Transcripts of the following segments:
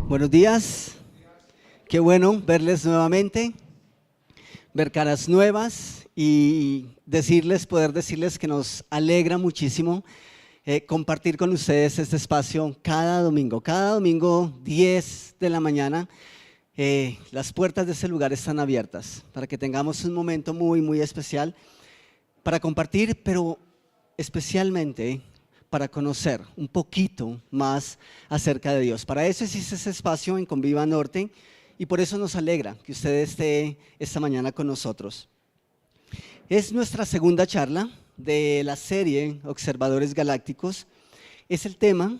Buenos días, qué bueno verles nuevamente, ver caras nuevas y poder decirles que nos alegra muchísimo compartir con ustedes este espacio cada domingo 10 de la mañana. Las puertas de ese lugar están abiertas para que tengamos un momento muy especial para compartir, pero especialmente para conocer un poquito más acerca de Dios. Para eso existe ese espacio en Conviva Norte y por eso nos alegra que usted esté esta mañana con nosotros. Es nuestra segunda charla de la serie Observadores Galácticos. Es el tema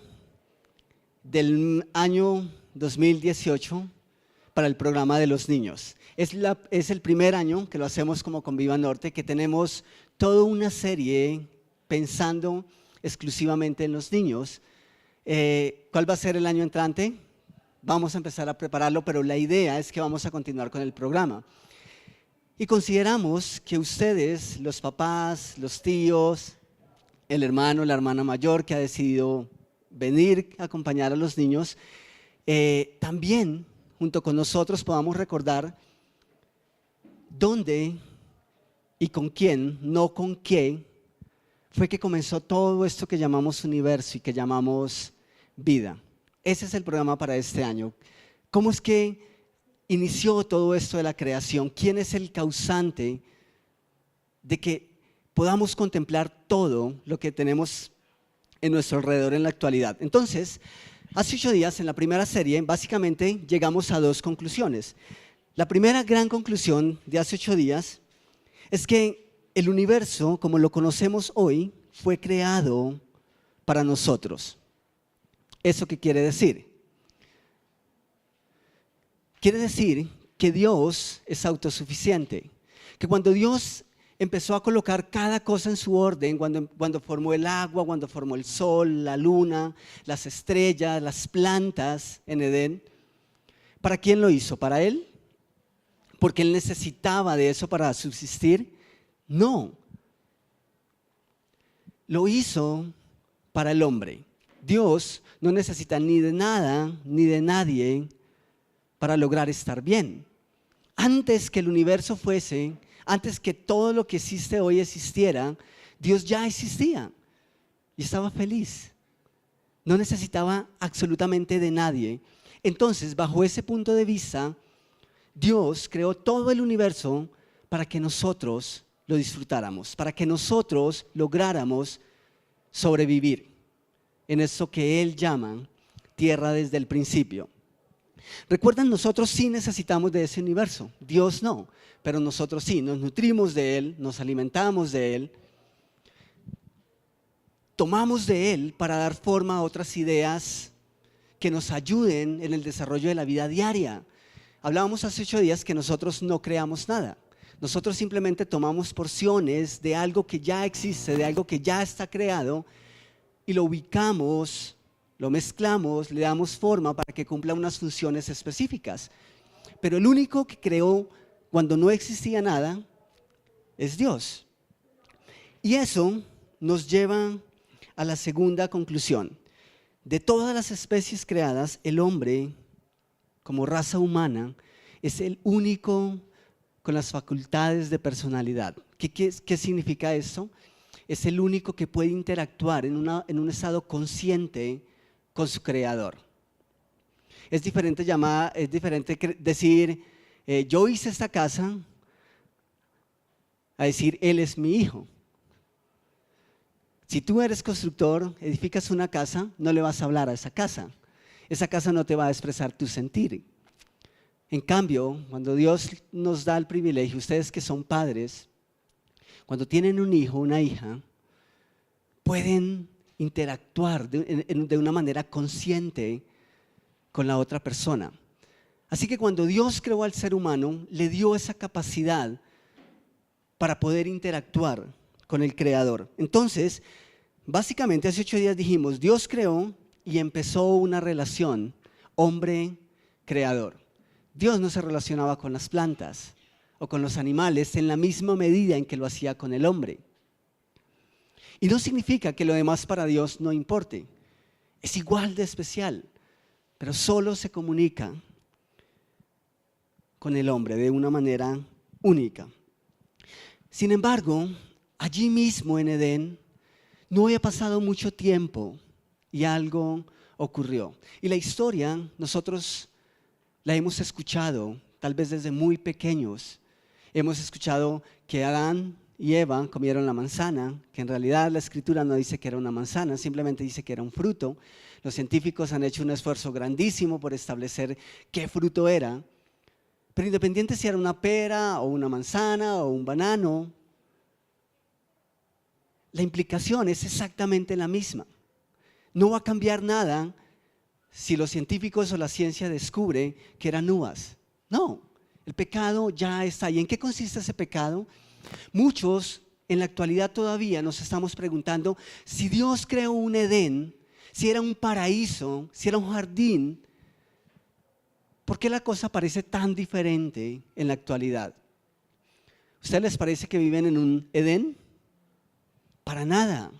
del año 2018 para el programa de los niños. Es el primer año que lo hacemos como Conviva Norte, que tenemos toda una serie pensando exclusivamente en los niños. ¿Cuál va a ser el año entrante? Vamos a empezar a prepararlo, pero la idea es que vamos a continuar con el programa. Y consideramos que ustedes, los papás, los tíos, el hermano, la hermana mayor que ha decidido venir a acompañar a los niños, también junto con nosotros podamos recordar dónde y con quién, no con qué, fue que comenzó todo esto que llamamos universo y que llamamos vida. Ese es el programa para este año. ¿Cómo es que inició todo esto de la creación? ¿Quién es el causante de que podamos contemplar todo lo que tenemos en nuestro alrededor en la actualidad? Entonces, hace 8 días en la primera serie, básicamente llegamos a 2 conclusiones. La primera gran conclusión de hace 8 días es que el universo, como lo conocemos hoy, fue creado para nosotros. ¿Eso qué quiere decir? Quiere decir que Dios es autosuficiente, que cuando Dios empezó a colocar cada cosa en su orden, cuando formó el agua, cuando formó el sol, la luna, las estrellas, las plantas en Edén, ¿para quién lo hizo? ¿Para Él? ¿Porque Él necesitaba de eso para subsistir? No. Lo hizo para el hombre. Dios no necesita ni de nada ni de nadie para lograr estar bien. Antes que el universo fuese, antes que todo lo que existe hoy existiera, Dios ya existía y estaba feliz. No necesitaba absolutamente de nadie. Entonces, bajo ese punto de vista, Dios creó todo el universo para que nosotros lo disfrutáramos, para que nosotros lográramos sobrevivir en eso que Él llama tierra desde el principio. Recuerdan, nosotros sí necesitamos de ese universo, Dios no, pero nosotros sí, nos nutrimos de Él, nos alimentamos de Él, tomamos de Él para dar forma a otras ideas que nos ayuden en el desarrollo de la vida diaria. Hablábamos hace 8 días que nosotros no creamos nada. Nosotros simplemente tomamos porciones de algo que ya existe, de algo que ya está creado y lo ubicamos, lo mezclamos, le damos forma para que cumpla unas funciones específicas. Pero el único que creó cuando no existía nada es Dios. Y eso nos lleva a la segunda conclusión. De todas las especies creadas, el hombre, como raza humana, es el único con las facultades de personalidad. ¿Qué significa esto? Es el único que puede interactuar en un estado consciente con su creador. Es diferente decir, yo hice esta casa, a decir, él es mi hijo. Si tú eres constructor, edificas una casa, no le vas a hablar a esa casa. Esa casa no te va a expresar tu sentir. En cambio, cuando Dios nos da el privilegio, ustedes que son padres, cuando tienen un hijo, una hija, pueden interactuar de una manera consciente con la otra persona. Así que cuando Dios creó al ser humano, le dio esa capacidad para poder interactuar con el Creador. Entonces, básicamente hace 8 días dijimos, Dios creó y empezó una relación hombre-creador. Dios no se relacionaba con las plantas o con los animales en la misma medida en que lo hacía con el hombre. Y no significa que lo demás para Dios no importe. Es igual de especial. pero solo se comunica con el hombre de una manera única. Sin embargo, allí mismo en Edén no había pasado mucho tiempo y algo ocurrió. Y la historia nosotros la hemos escuchado tal vez desde muy pequeños. Hemos escuchado que Adán y Eva comieron la manzana, que en realidad la escritura no dice que era una manzana, simplemente dice que era un fruto. Los científicos han hecho un esfuerzo grandísimo por establecer qué fruto era, pero independiente si era una pera o una manzana o un banano, la implicación es exactamente la misma. No va a cambiar nada si los científicos o la ciencia descubre que eran uvas. No, el pecado ya está. ¿Y en qué consiste ese pecado? Muchos en la actualidad todavía nos estamos preguntando si Dios creó un Edén, si era un paraíso, si era un jardín, ¿por qué la cosa parece tan diferente en la actualidad? ¿A ustedes les parece que viven en un Edén? Para nada.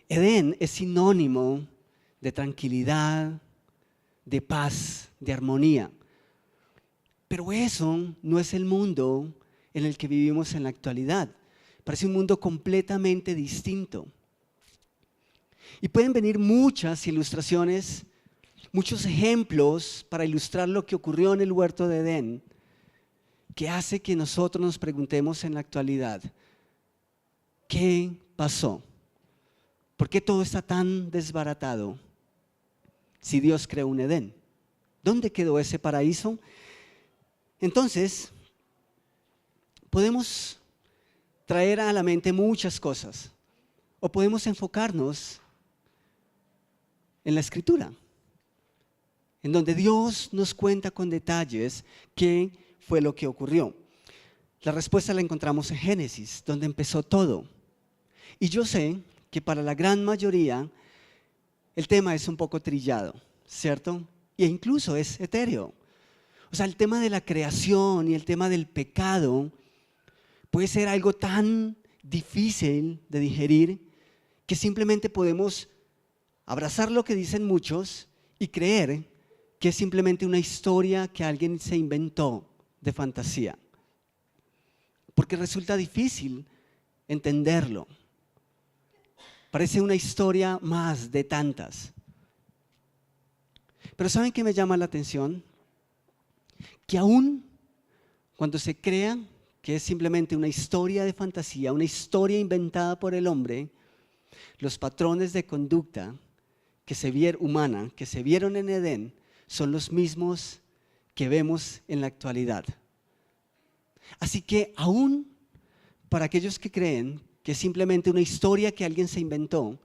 Edén es sinónimo de tranquilidad, de paz, de armonía. Pero eso no es el mundo en el que vivimos en la actualidad. Parece un mundo completamente distinto. Y pueden venir muchas ilustraciones, muchos ejemplos para ilustrar lo que ocurrió en el huerto de Edén, que hace que nosotros nos preguntemos en la actualidad, ¿qué pasó? ¿Por qué todo está tan desbaratado si Dios creó un Edén? ¿Dónde quedó ese paraíso? Entonces, podemos traer a la mente muchas cosas o podemos enfocarnos en la Escritura, en donde Dios nos cuenta con detalles qué fue lo que ocurrió. La respuesta la encontramos en Génesis, donde empezó todo. Y yo sé que para la gran mayoría el tema es un poco trillado, ¿cierto? E incluso es etéreo. O sea, el tema de la creación y el tema del pecado puede ser algo tan difícil de digerir que simplemente podemos abrazar lo que dicen muchos y creer que es simplemente una historia que alguien se inventó de fantasía. Porque resulta difícil entenderlo. Parece una historia más de tantas. Pero ¿saben qué me llama la atención? Que aún cuando se crea que es simplemente una historia de fantasía, una historia inventada por el hombre, los patrones de conducta que se vieron en Edén son los mismos que vemos en la actualidad. Así que aún para aquellos que creen que es simplemente una historia que alguien se inventó,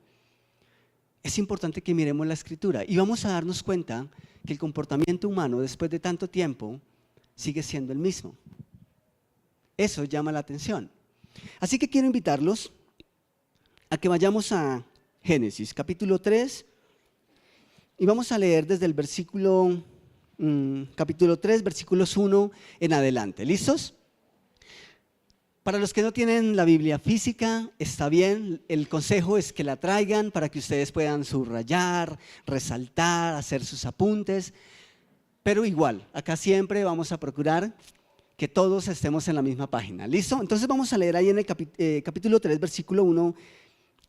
es importante que miremos la Escritura y vamos a darnos cuenta que el comportamiento humano después de tanto tiempo sigue siendo el mismo. Eso llama la atención. Así que quiero invitarlos a que vayamos a Génesis capítulo 3 y vamos a leer desde el capítulo 3, versículos 1 en adelante. ¿Listos? Para los que no tienen la Biblia física, está bien, el consejo es que la traigan para que ustedes puedan subrayar, resaltar, hacer sus apuntes, pero igual, acá siempre vamos a procurar que todos estemos en la misma página. ¿Listo? Entonces vamos a leer ahí en el capítulo 3, versículo 1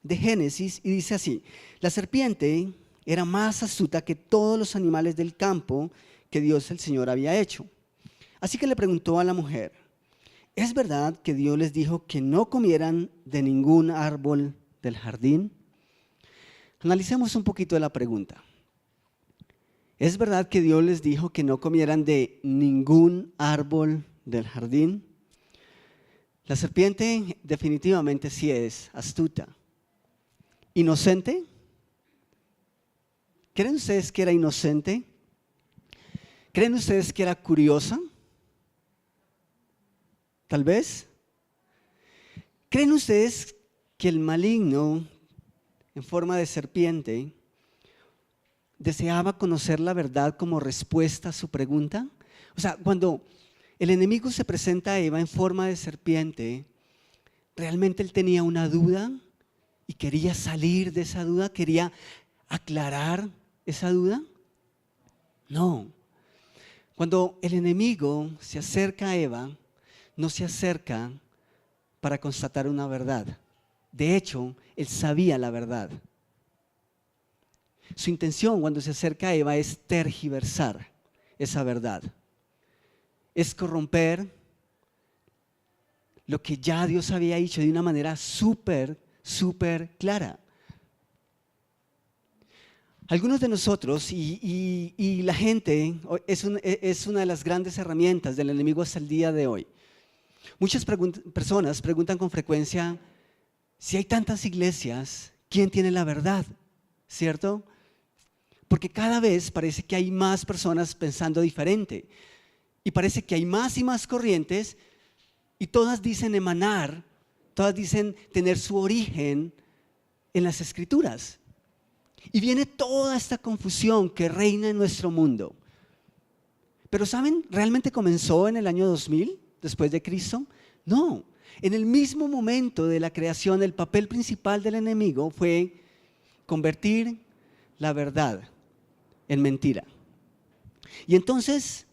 de Génesis y dice así: la serpiente era más astuta que todos los animales del campo que Dios el Señor había hecho. Así que le preguntó a la mujer: ¿es verdad que Dios les dijo que no comieran de ningún árbol del jardín? Analicemos un poquito de la pregunta. ¿Es verdad que Dios les dijo que no comieran de ningún árbol del jardín? La serpiente definitivamente sí es astuta. ¿Inocente? ¿Creen ustedes que era inocente? ¿Creen ustedes que era curiosa? Tal vez. ¿Creen ustedes que el maligno, en forma de serpiente, deseaba conocer la verdad como respuesta a su pregunta? O sea, cuando el enemigo se presenta a Eva en forma de serpiente, realmente él tenía una duda y quería salir de esa duda, quería aclarar esa duda? No. Cuando el enemigo se acerca a Eva, no se acerca para constatar una verdad. De hecho, él sabía la verdad. Su intención cuando se acerca a Eva es tergiversar esa verdad. Es corromper lo que ya Dios había dicho de una manera súper clara. Algunos de nosotros y la gente es una de las grandes herramientas del enemigo hasta el día de hoy. Muchas personas preguntan con frecuencia, si hay tantas iglesias, ¿quién tiene la verdad? ¿Cierto? Porque cada vez parece que hay más personas pensando diferente y parece que hay más y más corrientes y todas dicen emanar, todas dicen tener su origen en las Escrituras. Y viene toda esta confusión que reina en nuestro mundo. Pero ¿saben? ¿Realmente comenzó en el año 2000, después de Cristo? No. En el mismo momento de la creación, el papel principal del enemigo fue convertir la verdad en mentira. Y entonces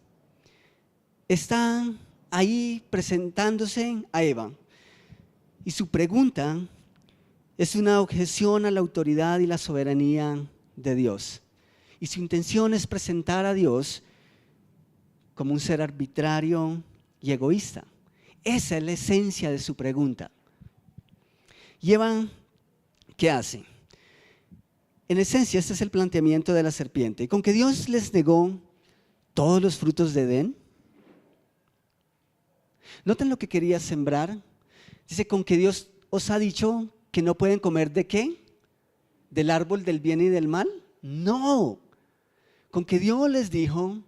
está ahí presentándose a Eva. Y su pregunta es una objeción a la autoridad y la soberanía de Dios. Y su intención es presentar a Dios como un ser arbitrario y egoísta. Esa es la esencia de su pregunta. Y Eva, ¿qué hace? En esencia, este es el planteamiento de la serpiente. Con que Dios les negó todos los frutos de Edén. ¿Noten lo que quería sembrar? Dice, con que Dios os ha dicho que no pueden comer ¿de qué? ¿Del árbol del bien y del mal? No. Con que Dios les dijo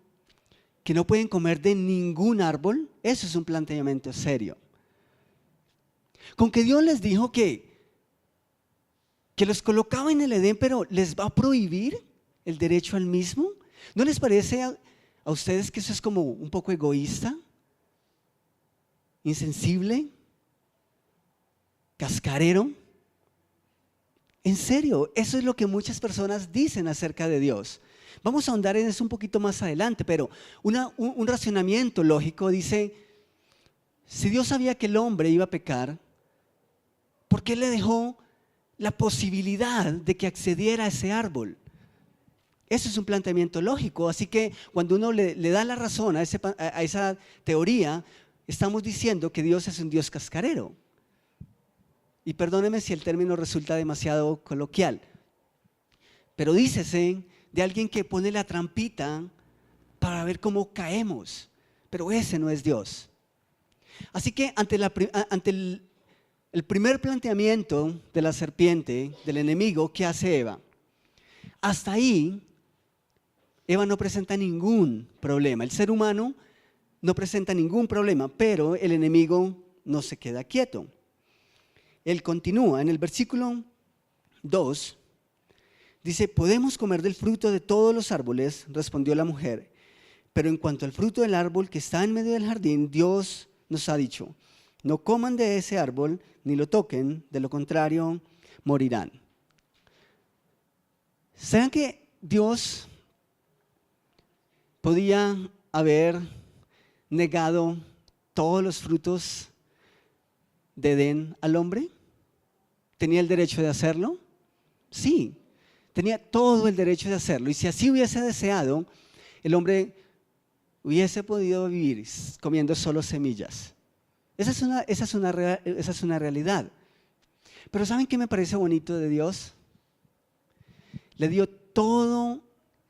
que no pueden comer de ningún árbol, eso es un planteamiento serio. Con que Dios les dijo que los colocaba en el Edén, pero les va a prohibir el derecho al mismo. ¿No les parece a ustedes que eso es como un poco egoísta? ¿Insensible? ¿Cascarero? En serio, eso es lo que muchas personas dicen acerca de Dios. Vamos a ahondar en eso un poquito más adelante, pero un racionamiento lógico dice, si Dios sabía que el hombre iba a pecar, ¿por qué le dejó la posibilidad de que accediera a ese árbol? Eso es un planteamiento lógico, así que cuando uno le da la razón a esa teoría, estamos diciendo que Dios es un Dios cascarero. Y perdóneme si el término resulta demasiado coloquial, pero dícese de alguien que pone la trampita para ver cómo caemos, pero ese no es Dios. Así que ante el primer planteamiento de la serpiente, del enemigo, ¿qué hace Eva? Hasta ahí, Eva no presenta ningún problema. El ser humano no presenta ningún problema, pero el enemigo no se queda quieto. Él continúa en el versículo 2, dice, ¿podemos comer del fruto de todos los árboles? Respondió la mujer, pero en cuanto al fruto del árbol que está en medio del jardín, Dios nos ha dicho, no coman de ese árbol ni lo toquen, de lo contrario morirán. ¿Saben que Dios podía haber negado todos los frutos de Edén al hombre? ¿Tenía el derecho de hacerlo? Sí, tenía todo el derecho de hacerlo. Y si así hubiese deseado, el hombre hubiese podido vivir comiendo solo semillas. Esa es una realidad. Pero ¿saben qué me parece bonito de Dios? Le dio todo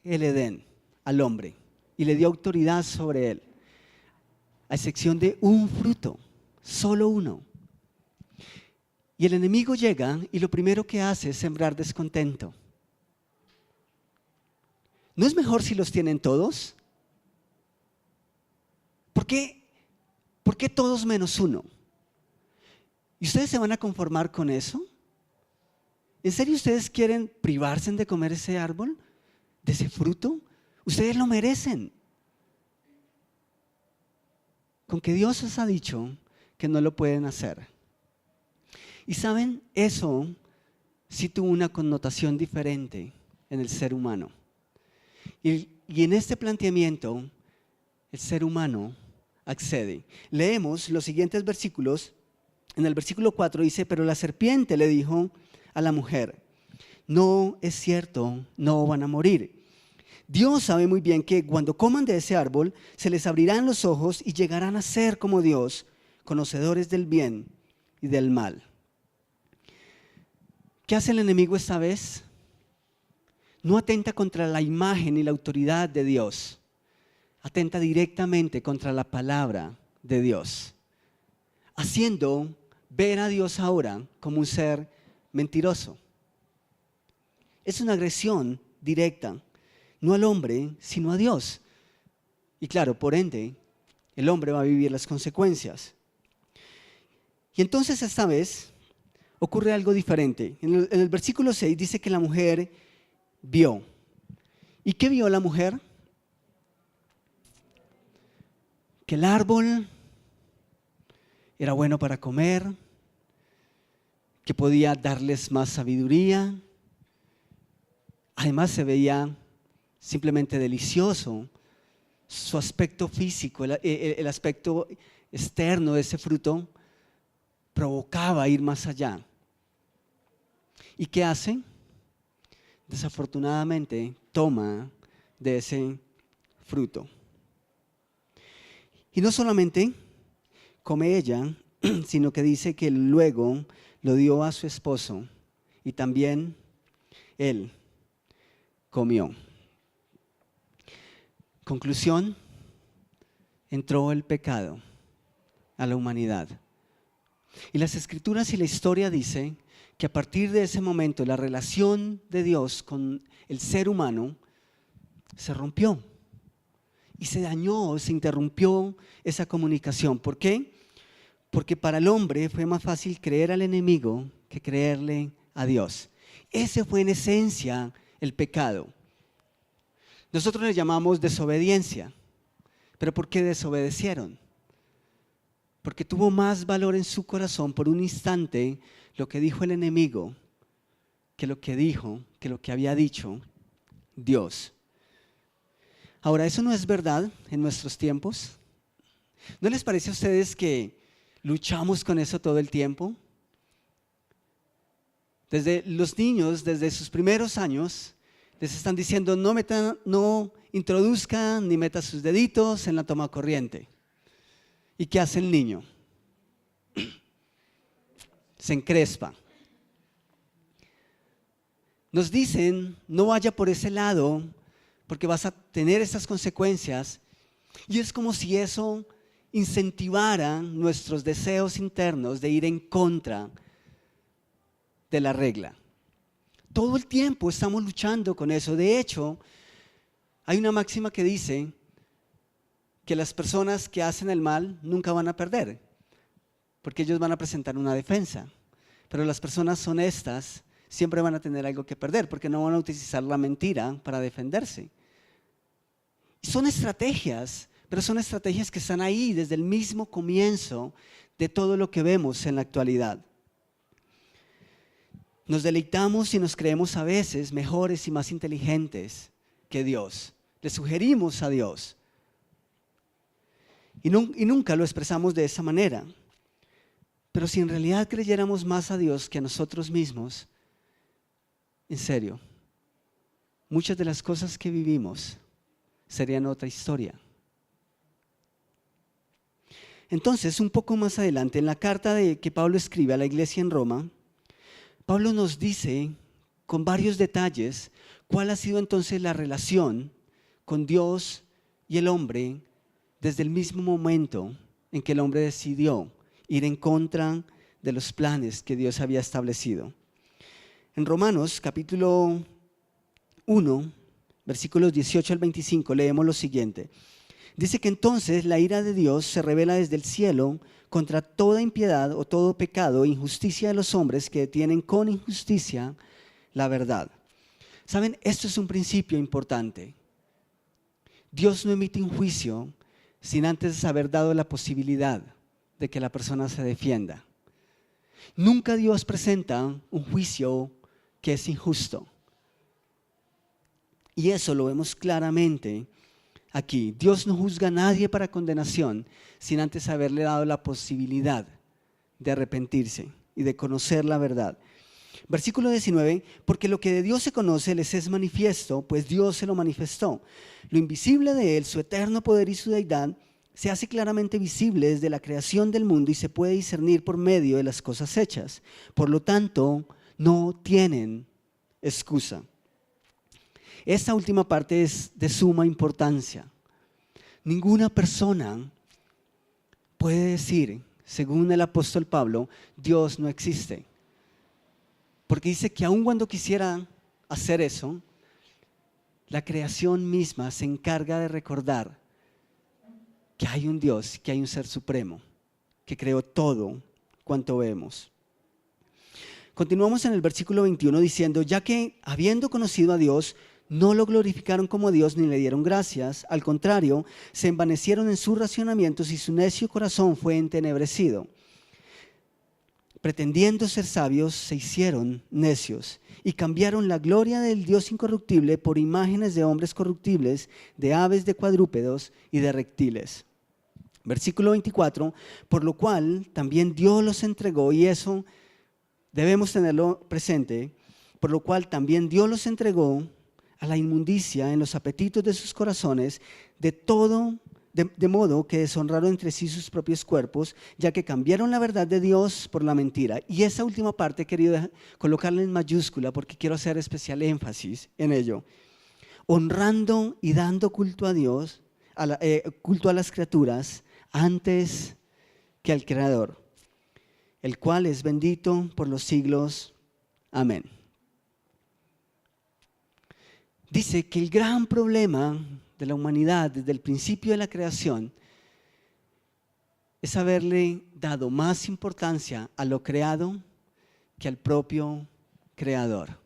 el Edén al hombre y le dio autoridad sobre él, a excepción de un fruto, solo uno. Y el enemigo llega y lo primero que hace es sembrar descontento. ¿No es mejor si los tienen todos? ¿Por qué todos menos uno? ¿Y ustedes se van a conformar con eso? ¿En serio ustedes quieren privarse de comer ese árbol, de ese fruto? Ustedes lo merecen. Con que Dios os ha dicho que no lo pueden hacer. Y saben, eso sí tuvo una connotación diferente en el ser humano. Y en este planteamiento, el ser humano accede. Leemos los siguientes versículos. En el versículo 4 dice, pero la serpiente le dijo a la mujer, no es cierto, no van a morir. Dios sabe muy bien que cuando coman de ese árbol, se les abrirán los ojos y llegarán a ser como Dios, conocedores del bien y del mal. ¿Qué hace el enemigo esta vez? No atenta contra la imagen y la autoridad de Dios. Atenta directamente contra la palabra de Dios, haciendo ver a Dios ahora como un ser mentiroso. Es una agresión directa, no al hombre, sino a Dios. Y claro, por ende, el hombre va a vivir las consecuencias. Y entonces esta vez ocurre algo diferente. En el versículo 6 dice que la mujer vio. ¿Y qué vio la mujer? Que el árbol era bueno para comer, que podía darles más sabiduría. Además se veía simplemente delicioso. Su aspecto físico, el aspecto externo de ese fruto provocaba ir más allá. ¿Y qué hace? Desafortunadamente toma de ese fruto. Y no solamente come ella, sino que dice que luego lo dio a su esposo y también él comió. Conclusión, entró el pecado a la humanidad. Y las Escrituras y la historia dicen que a partir de ese momento la relación de Dios con el ser humano se rompió y se dañó, se interrumpió esa comunicación. ¿Por qué? Porque para el hombre fue más fácil creer al enemigo que creerle a Dios. Ese fue en esencia el pecado. Nosotros le llamamos desobediencia. ¿Pero por qué desobedecieron? Porque tuvo más valor en su corazón por un instante lo que dijo el enemigo que lo que había dicho Dios. Ahora, ¿eso no es verdad en nuestros tiempos? ¿No les parece a ustedes que luchamos con eso todo el tiempo? Desde los niños, desde sus primeros años, les están diciendo no introduzcan ni metan sus deditos en la toma corriente. ¿Y qué hace el niño? Se encrespa. Nos dicen, no vaya por ese lado porque vas a tener esas consecuencias. Y es como si eso incentivara nuestros deseos internos de ir en contra de la regla. Todo el tiempo estamos luchando con eso. De hecho, hay una máxima que dice que las personas que hacen el mal nunca van a perder, porque ellos van a presentar una defensa. Pero las personas honestas siempre van a tener algo que perder, porque no van a utilizar la mentira para defenderse. Y son estrategias, pero son estrategias que están ahí desde el mismo comienzo de todo lo que vemos en la actualidad. Nos deleitamos y nos creemos a veces mejores y más inteligentes que Dios. Le sugerimos a Dios. Y nunca lo expresamos de esa manera. Pero si en realidad creyéramos más a Dios que a nosotros mismos, en serio, muchas de las cosas que vivimos serían otra historia. Entonces, un poco más adelante, en la carta que Pablo escribe a la iglesia en Roma, Pablo nos dice con varios detalles cuál ha sido entonces la relación con Dios y el hombre desde el mismo momento en que el hombre decidió ir en contra de los planes que Dios había establecido. En Romanos capítulo 1, versículos 18 al 25, leemos lo siguiente. Dice que entonces la ira de Dios se revela desde el cielo contra toda impiedad o todo pecado e injusticia de los hombres que detienen con injusticia la verdad. ¿Saben? Esto es un principio importante. Dios no emite un juicio sin antes haber dado la posibilidad de que la persona se defienda. Nunca Dios presenta un juicio que es injusto. Y eso lo vemos claramente aquí. Dios no juzga a nadie para condenación sin antes haberle dado la posibilidad de arrepentirse y de conocer la verdad. Versículo 19, porque lo que de Dios se conoce les es manifiesto, pues Dios se lo manifestó. Lo invisible de Él, su eterno poder y su deidad, se hace claramente visible desde la creación del mundo y se puede discernir por medio de las cosas hechas. Por lo tanto, no tienen excusa. Esta última parte es de suma importancia. Ninguna persona puede decir, según el apóstol Pablo, Dios no existe. Porque dice que aun cuando quisiera hacer eso, la creación misma se encarga de recordar que hay un Dios, que hay un ser supremo, que creó todo cuanto vemos. Continuamos en el versículo 21 diciendo, ya que habiendo conocido a Dios, no lo glorificaron como Dios ni le dieron gracias, al contrario, se envanecieron en sus racionamientos y su necio corazón fue entenebrecido. Pretendiendo ser sabios, se hicieron necios y cambiaron la gloria del Dios incorruptible por imágenes de hombres corruptibles, de aves, de cuadrúpedos y de reptiles. Versículo 24, por lo cual también Dios los entregó, y eso debemos tenerlo presente, por lo cual también Dios los entregó a la inmundicia en los apetitos de sus corazones, de modo que deshonraron entre sí sus propios cuerpos, ya que cambiaron la verdad de Dios por la mentira. Y esa última parte he querido colocarla en mayúscula porque quiero hacer especial énfasis en ello. Honrando y dando culto a Dios, culto a las criaturas, antes que al Creador, el cual es bendito por los siglos. Amén. Dice que el gran problema de la humanidad desde el principio de la creación es haberle dado más importancia a lo creado que al propio Creador.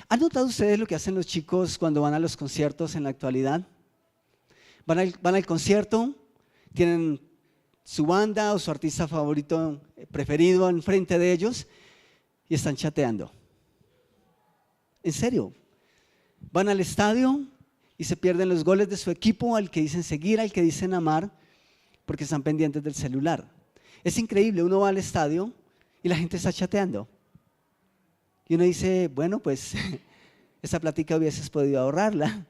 ¿Han notado ustedes lo que hacen los chicos cuando van a los conciertos en la actualidad? Van al concierto, tienen su banda o su artista favorito preferido enfrente de ellos y están chateando. En serio, van al estadio y se pierden los goles de su equipo, al que dicen seguir, al que dicen amar, porque están pendientes del celular. Es increíble, uno va al estadio y la gente está chateando. Y uno dice, bueno, pues esa plática hubieses podido ahorrarla.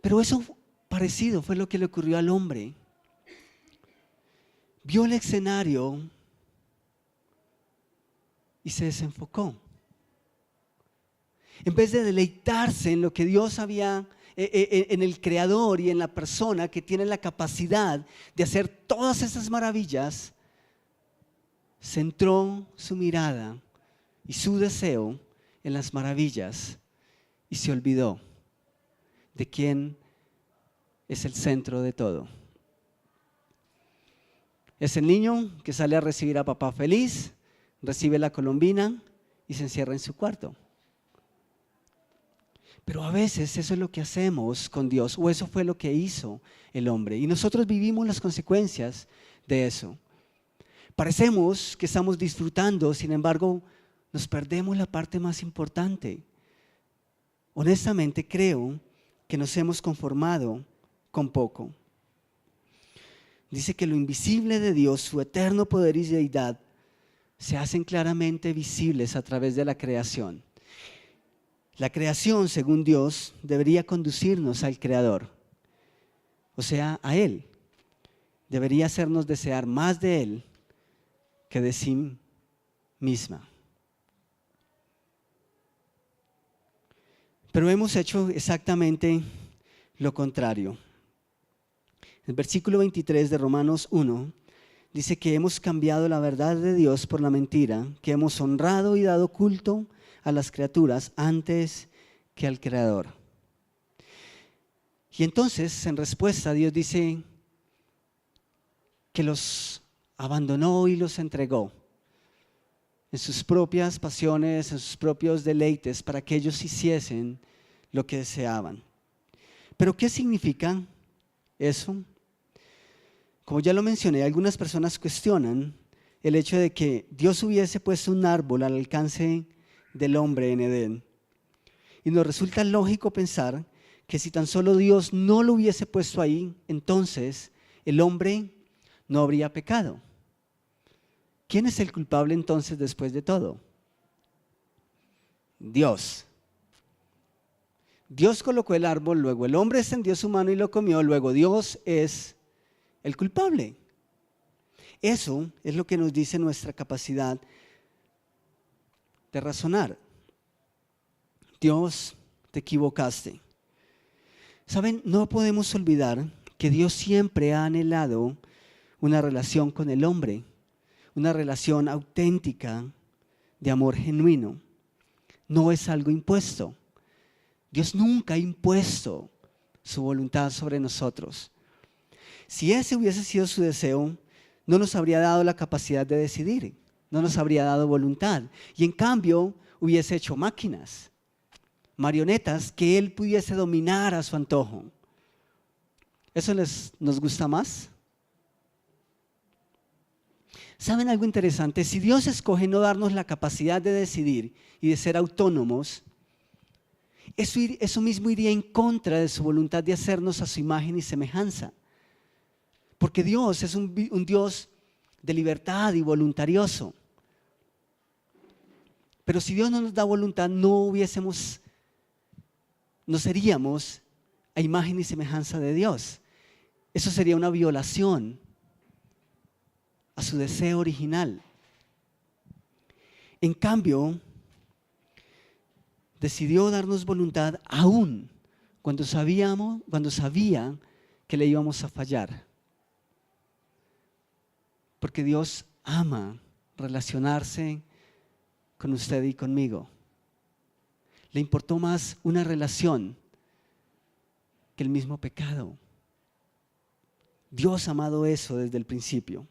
Pero eso parecido fue lo que le ocurrió al hombre. Vio el escenario y se desenfocó. En vez de deleitarse en lo que Dios había, en el Creador y en la persona que tiene la capacidad de hacer todas esas maravillas, centró su mirada y su deseo en las maravillas y se olvidó de quién es el centro de todo. Es el niño que sale a recibir a papá feliz, recibe la colombina y se encierra en su cuarto. Pero a veces eso es lo que hacemos con Dios, o eso fue lo que hizo el hombre. Y nosotros vivimos las consecuencias de eso. Parecemos que estamos disfrutando, sin embargo, nos perdemos la parte más importante. Honestamente creo que nos hemos conformado con poco. Dice que lo invisible de Dios, su eterno poder y deidad, se hacen claramente visibles a través de la creación. La creación, según Dios, debería conducirnos al Creador, o sea, a Él. Debería hacernos desear más de Él que de sí misma. Pero hemos hecho exactamente lo contrario. El versículo 23 de Romanos 1 dice que hemos cambiado la verdad de Dios por la mentira, que hemos honrado y dado culto a las criaturas antes que al Creador. Y entonces, en respuesta, Dios dice que los abandonó y los entregó en sus propias pasiones, en sus propios deleites, para que ellos hiciesen lo que deseaban. ¿Pero qué significa eso? Como ya lo mencioné, algunas personas cuestionan el hecho de que Dios hubiese puesto un árbol al alcance del hombre en Edén. Y nos resulta lógico pensar que si tan solo Dios no lo hubiese puesto ahí, entonces el hombre no habría pecado. ¿Quién es el culpable entonces después de todo? Dios. Dios colocó el árbol, luego el hombre extendió su mano y lo comió, luego Dios es el culpable. Eso es lo que nos dice nuestra capacidad de razonar. Dios, te equivocaste. Saben, no podemos olvidar que Dios siempre ha anhelado una relación con el hombre, una relación auténtica de amor genuino. No es algo impuesto. Dios nunca ha impuesto su voluntad sobre nosotros. Si ese hubiese sido su deseo, no nos habría dado la capacidad de decidir, no nos habría dado voluntad. Y en cambio, hubiese hecho máquinas, marionetas que Él pudiese dominar a su antojo. ¿Eso nos gusta más? ¿Saben algo interesante? Si Dios escoge no darnos la capacidad de decidir y de ser autónomos, eso mismo iría en contra de su voluntad de hacernos a su imagen y semejanza. Porque Dios es un Dios de libertad y voluntarioso. Pero si Dios no nos da voluntad, no seríamos a imagen y semejanza de Dios. Eso sería una violación a su deseo original. En cambio, decidió darnos voluntad aún cuando sabía que le íbamos a fallar. Porque Dios ama relacionarse con usted y conmigo. Le importó más una relación que el mismo pecado. Dios ha amado eso desde el principio.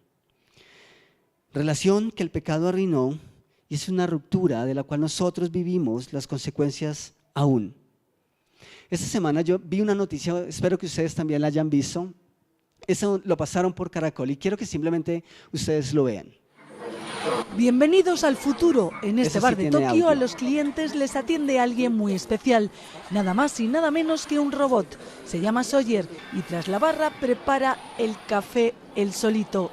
Relación que el pecado arruinó y es una ruptura de la cual nosotros vivimos las consecuencias aún. Esta semana yo vi una noticia, espero que ustedes también la hayan visto. Eso lo pasaron por Caracol y quiero que simplemente ustedes lo vean. Bienvenidos al futuro. En este bar de Tokio a los clientes les atiende alguien muy especial. Nada más y nada menos que un robot. Se llama Sawyer y tras la barra prepara el café él solito.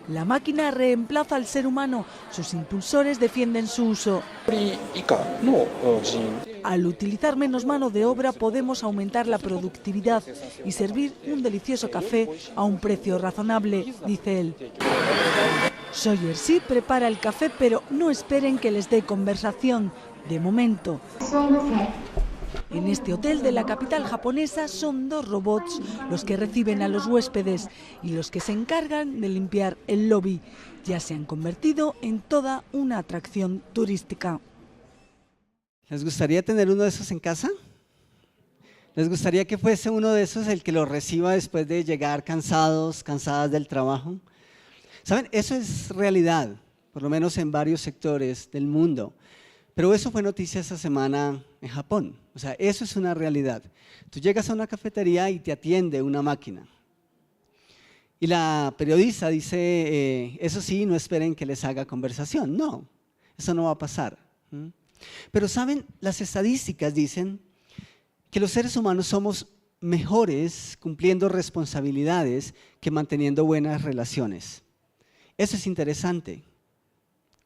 La máquina reemplaza al ser humano. Sus impulsores defienden su uso. Al utilizar menos mano de obra podemos aumentar la productividad y servir un delicioso café a un precio razonable, dice él. Sawyer sí prepara el café, pero no esperen que les dé conversación. De momento. En este hotel de la capital japonesa son 2 robots los que reciben a los huéspedes y los que se encargan de limpiar el lobby. Ya se han convertido en toda una atracción turística. ¿Les gustaría tener uno de esos en casa? ¿Les gustaría que fuese uno de esos el que los reciba después de llegar cansadas del trabajo? ¿Saben? Eso es realidad, por lo menos en varios sectores del mundo. Pero eso fue noticia esta semana en Japón. O sea, eso es una realidad. Tú llegas a una cafetería y te atiende una máquina. Y la periodista dice, eso sí, no esperen que les haga conversación. No, eso no va a pasar. Pero ¿saben? Las estadísticas dicen que los seres humanos somos mejores cumpliendo responsabilidades que manteniendo buenas relaciones. Eso es interesante.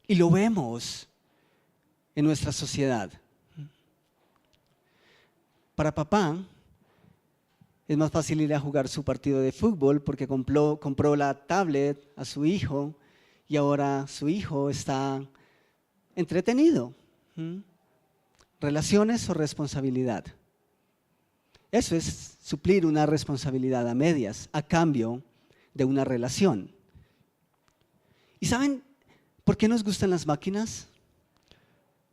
Y lo vemos en nuestra sociedad. Para papá es más fácil ir a jugar su partido de fútbol porque compró la tablet a su hijo y ahora su hijo está entretenido. ¿Relaciones o responsabilidad? Eso es suplir una responsabilidad a medias a cambio de una relación. ¿Y saben por qué nos gustan las máquinas?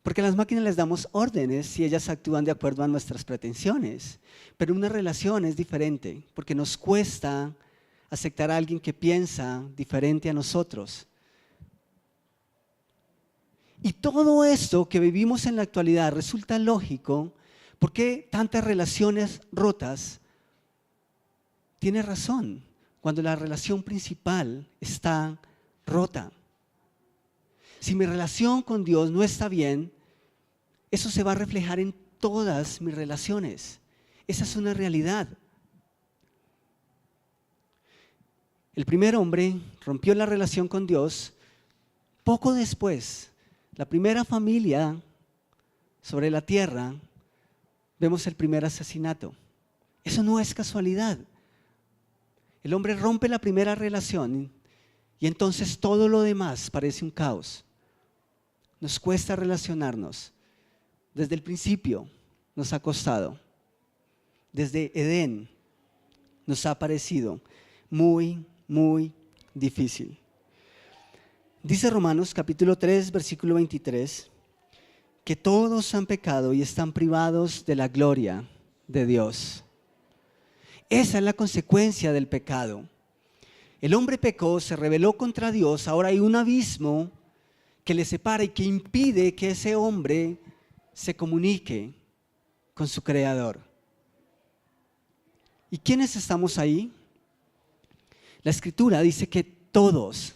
Porque a las máquinas les damos órdenes y ellas actúan de acuerdo a nuestras pretensiones. Pero una relación es diferente porque nos cuesta aceptar a alguien que piensa diferente a nosotros. Y todo esto que vivimos en la actualidad resulta lógico. ¿Por qué tantas relaciones rotas? Tiene razón, cuando la relación principal está rota. Si mi relación con Dios no está bien, eso se va a reflejar en todas mis relaciones. Esa es una realidad. El primer hombre rompió la relación con Dios. Poco después, la primera familia sobre la tierra, vemos el primer asesinato. Eso no es casualidad. El hombre rompe la primera relación y entonces todo lo demás parece un caos. Nos cuesta relacionarnos. Desde el principio nos ha costado. Desde Edén nos ha parecido muy, muy difícil. Dice Romanos capítulo 3, versículo 23, que todos han pecado y están privados de la gloria de Dios. Esa es la consecuencia del pecado. El hombre pecó, se rebeló contra Dios, ahora hay un abismo que le separa y que impide que ese hombre se comunique con su Creador. ¿Y quiénes estamos ahí? La Escritura dice que todos,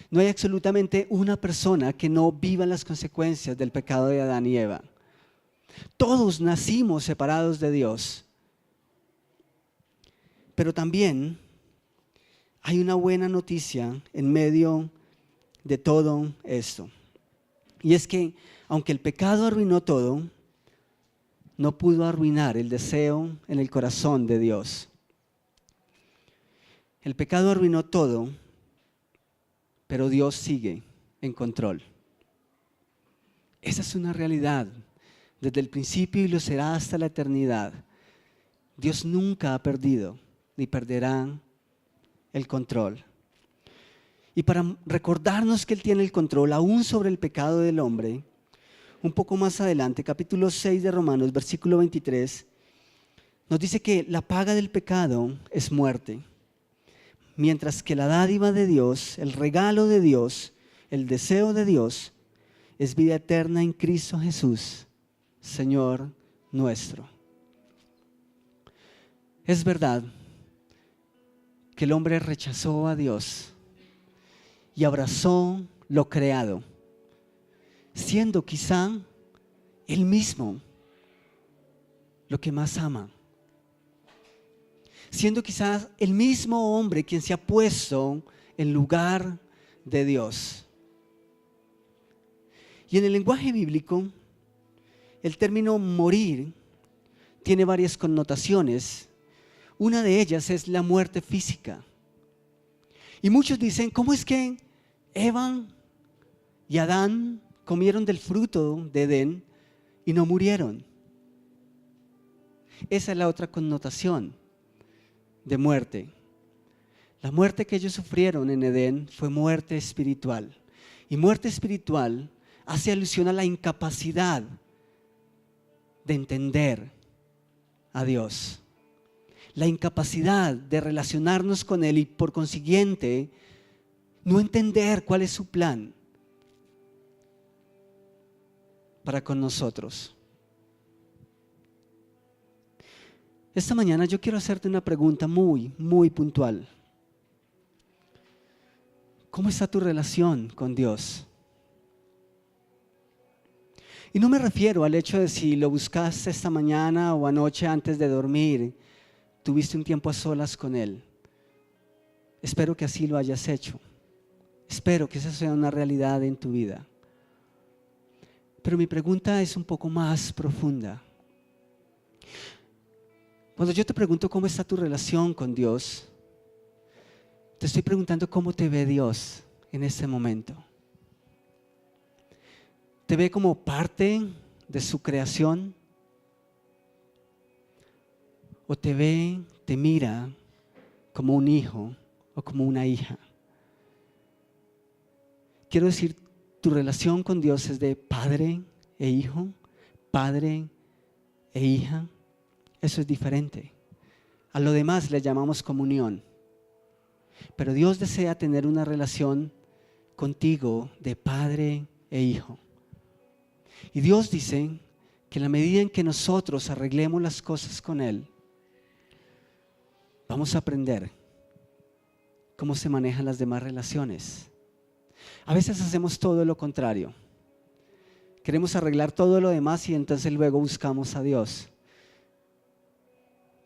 no hay absolutamente una persona que no viva las consecuencias del pecado de Adán y Eva. Todos nacimos separados de Dios. Pero también hay una buena noticia en medio de todo esto. Y es que aunque el pecado arruinó todo, no pudo arruinar el deseo en el corazón de Dios. El pecado arruinó todo, pero Dios sigue en control. Esa es una realidad desde el principio y lo será hasta la eternidad. Dios nunca ha perdido ni perderá el control. Y para recordarnos que Él tiene el control aún sobre el pecado del hombre, un poco más adelante, capítulo 6 de Romanos, versículo 23, nos dice que la paga del pecado es muerte, mientras que la dádiva de Dios, el regalo de Dios, el deseo de Dios, es vida eterna en Cristo Jesús, Señor nuestro. Es verdad que el hombre rechazó a Dios y abrazó lo creado, siendo quizá él mismo lo que más ama, siendo quizás el mismo hombre quien se ha puesto en lugar de Dios. Y en el lenguaje bíblico, el término morir tiene varias connotaciones. Una de ellas es la muerte física. Y muchos dicen, ¿cómo es que Eva y Adán comieron del fruto de Edén y no murieron? Esa es la otra connotación de muerte. La muerte que ellos sufrieron en Edén fue muerte espiritual. Y muerte espiritual hace alusión a la incapacidad de entender a Dios. La incapacidad de relacionarnos con Él y por consiguiente no entender cuál es su plan para con nosotros. Esta mañana yo quiero hacerte una pregunta muy, muy puntual. ¿Cómo está tu relación con Dios? Y no me refiero al hecho de si lo buscaste esta mañana o anoche antes de dormir, tuviste un tiempo a solas con Él. Espero que así lo hayas hecho. Espero que esa sea una realidad en tu vida. Pero mi pregunta es un poco más profunda. Cuando yo te pregunto cómo está tu relación con Dios, te estoy preguntando cómo te ve Dios en este momento. ¿Te ve como parte de su creación? ¿O te ve, te mira como un hijo o como una hija? Quiero decir, tu relación con Dios es de padre e hijo, padre e hija. Eso es diferente. A lo demás le llamamos comunión. Pero Dios desea tener una relación contigo de padre e hijo. Y Dios dice que en la medida en que nosotros arreglemos las cosas con Él, vamos a aprender cómo se manejan las demás relaciones. A veces hacemos todo lo contrario. Queremos arreglar todo lo demás y entonces luego buscamos a Dios.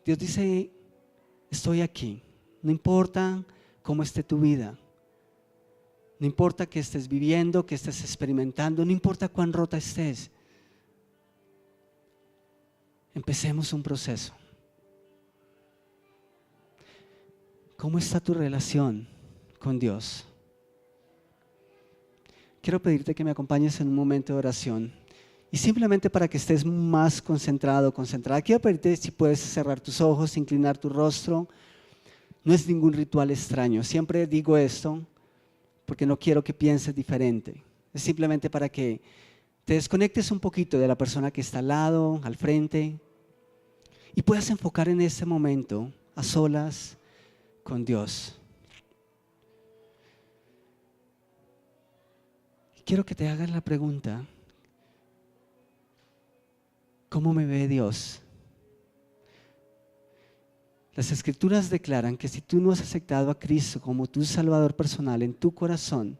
Dios dice, estoy aquí, no importa cómo esté tu vida, no importa qué estés viviendo, qué estés experimentando, no importa cuán rota estés. Empecemos un proceso. ¿Cómo está tu relación con Dios? Quiero pedirte que me acompañes en un momento de oración y simplemente para que estés más concentrado, concentrada, quiero pedirte si puedes cerrar tus ojos, inclinar tu rostro. No es ningún ritual extraño, siempre digo esto porque no quiero que pienses diferente. Es simplemente para que te desconectes un poquito de la persona que está al lado, al frente y puedas enfocar en este momento a solas con Dios. Quiero que te hagas la pregunta, ¿cómo me ve Dios? Las Escrituras declaran que si tú no has aceptado a Cristo como tu Salvador personal en tu corazón,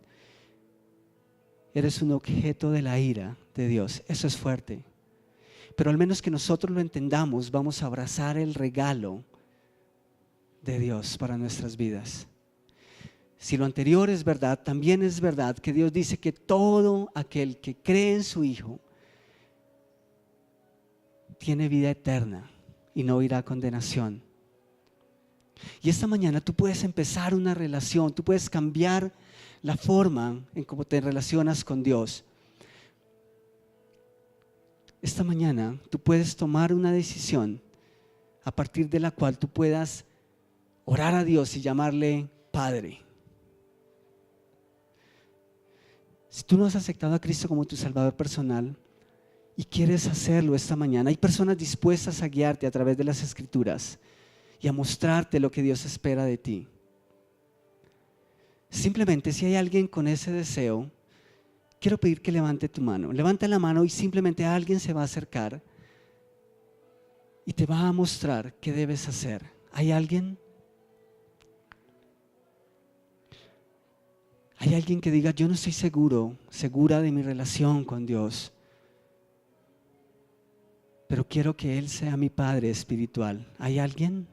eres un objeto de la ira de Dios. Eso es fuerte. Pero al menos que nosotros lo entendamos, vamos a abrazar el regalo de Dios para nuestras vidas. Si lo anterior es verdad, también es verdad que Dios dice que todo aquel que cree en su Hijo tiene vida eterna y no irá a condenación. Y esta mañana tú puedes empezar una relación, tú puedes cambiar la forma en cómo te relacionas con Dios. Esta mañana tú puedes tomar una decisión a partir de la cual tú puedas orar a Dios y llamarle Padre. Si tú no has aceptado a Cristo como tu Salvador personal y quieres hacerlo esta mañana, hay personas dispuestas a guiarte a través de las Escrituras y a mostrarte lo que Dios espera de ti. Simplemente si hay alguien con ese deseo, quiero pedir que levante tu mano. Levanta la mano y simplemente alguien se va a acercar y te va a mostrar qué debes hacer. ¿Hay alguien? Hay alguien que diga, yo no estoy segura de mi relación con Dios, pero quiero que Él sea mi Padre espiritual. ¿Hay alguien?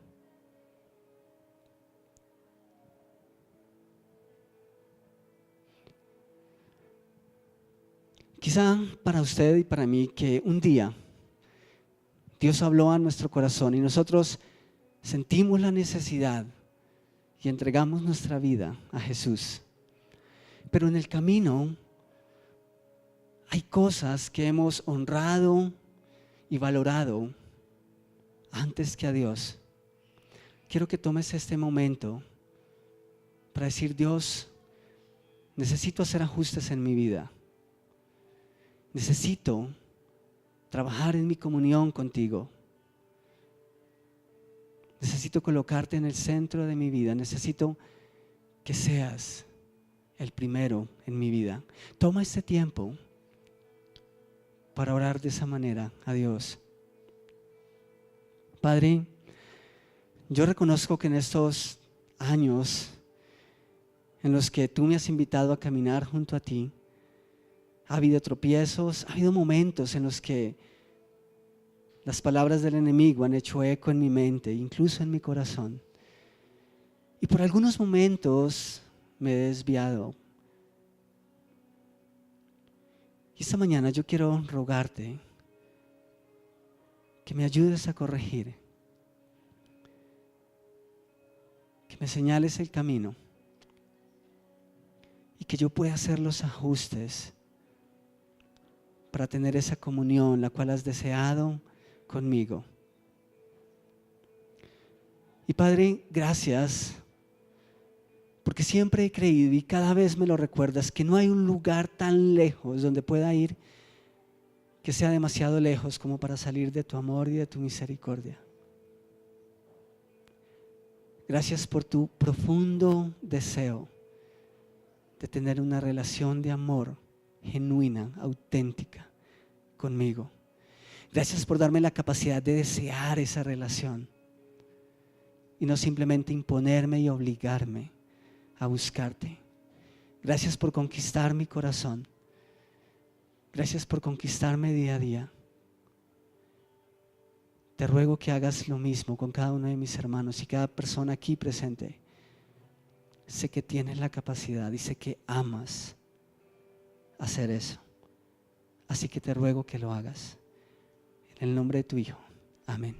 Quizá para usted y para mí que un día Dios habló a nuestro corazón y nosotros sentimos la necesidad y entregamos nuestra vida a Jesús. Pero en el camino hay cosas que hemos honrado y valorado antes que a Dios. Quiero que tomes este momento para decir, Dios, necesito hacer ajustes en mi vida. Necesito trabajar en mi comunión contigo. Necesito colocarte en el centro de mi vida. Necesito que seas el primero en mi vida. Toma este tiempo para orar de esa manera a Dios. Padre, yo reconozco que en estos años en los que tú me has invitado a caminar junto a ti, ha habido tropiezos, ha habido momentos en los que las palabras del enemigo han hecho eco en mi mente, incluso en mi corazón. Y por algunos momentos me he desviado. Y esta mañana yo quiero rogarte que me ayudes a corregir, que me señales el camino y que yo pueda hacer los ajustes para tener esa comunión la cual has deseado conmigo. Y Padre, gracias, porque siempre he creído y cada vez me lo recuerdas que no hay un lugar tan lejos donde pueda ir que sea demasiado lejos como para salir de tu amor y de tu misericordia. Gracias por tu profundo deseo de tener una relación de amor genuina, auténtica conmigo. Gracias por darme la capacidad de desear esa relación y no simplemente imponerme y obligarme a buscarte. Gracias por conquistar mi corazón Gracias por conquistarme día a día. Te ruego que hagas lo mismo con cada uno de mis hermanos y cada persona aquí presente. Sé que tienes la capacidad y sé que amas hacer eso. Así que te ruego que lo hagas. En el nombre de tu Hijo. Amén.